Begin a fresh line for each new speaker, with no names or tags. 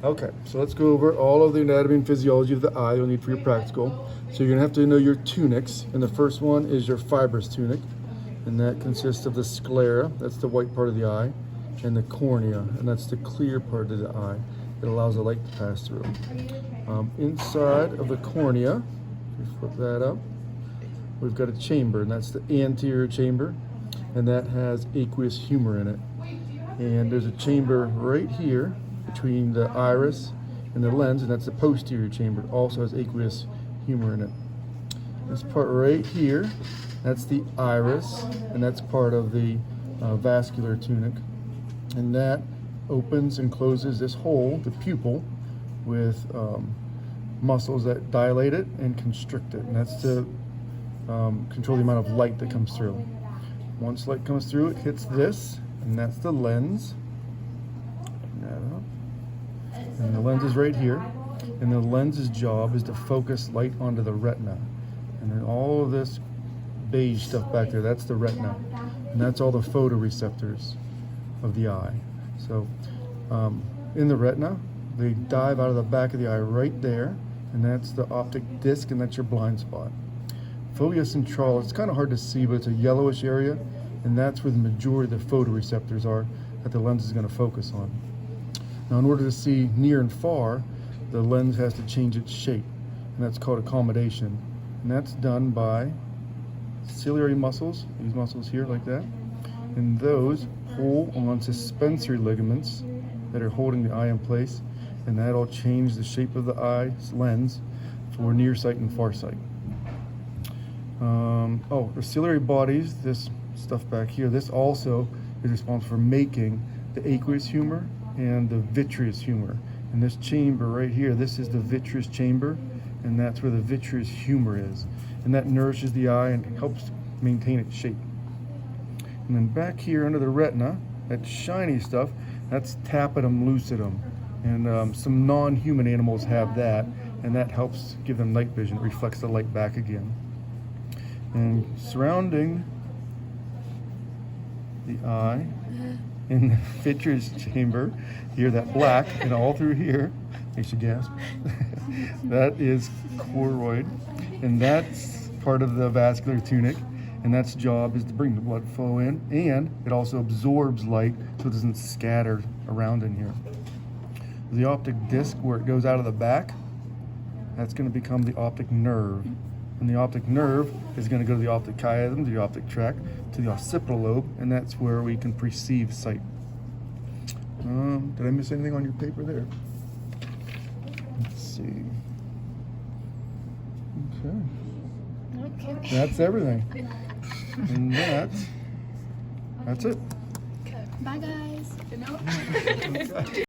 Okay, so let's go over all of the anatomy and physiology of the eye you'll need for your practical. So you're gonna have to know your tunics, and the first one is your fibrous tunic, and that consists of the sclera, that's the white part of the eye, and the cornea, and that's the clear part of the eye. It allows the light to pass through. Inside of the cornea, if you flip that up, we've got a chamber, and that's the anterior chamber, and that has aqueous humor in it. And there's a chamber right here between the iris and the lens, and that's the posterior chamber. It also has aqueous humor in it. This part right here, that's the iris, and that's part of the vascular tunic. And that opens and closes this hole, the pupil, with muscles that dilate it and constrict it. And that's to control the amount of light that comes through. Once light comes through, it hits this, and that's the lens. And the lens is right here. And the lens's job is to focus light onto the retina. And then all of this beige stuff back there, that's the retina. And that's all the photoreceptors of the eye. So in the retina, they dive out of the back of the eye right there, and that's the optic disc, and that's your blind spot. Fovea centrale, it's kind of hard to see, but it's a yellowish area, and that's where the majority of the photoreceptors are that the lens is going to focus on. Now, in order to see near and far, the lens has to change its shape, and that's called accommodation. And that's done by ciliary muscles, these muscles here like that, and those pull on suspensory ligaments that are holding the eye in place, and that'll change the shape of the eye's lens for near sight and far sight. The ciliary bodies, this stuff back here, this also is responsible for making the aqueous humor and the vitreous humor. And this chamber right here, this is the vitreous chamber, and that's where the vitreous humor is. And that nourishes the eye and helps maintain its shape. And then back here under the retina, that shiny stuff, that's tapetum lucidum. And some non-human animals have that, and that helps give them night vision. It reflects the light back again. And surrounding the eye in the vitreous chamber, here, that black, and all through here, makes you gasp, that is choroid, and that's part of the vascular tunic, and that's job is to bring the blood flow in, and it also absorbs light so it doesn't scatter around in here. The optic disc, where it goes out of the back, that's going to become the optic nerve. And the optic nerve is going to go to the optic chiasm, to the optic tract, to the occipital lobe, and that's where we can perceive sight. Did I miss anything on your paper there? Let's see. Okay. That's everything. And that's it.
Okay. Bye, guys. Good night.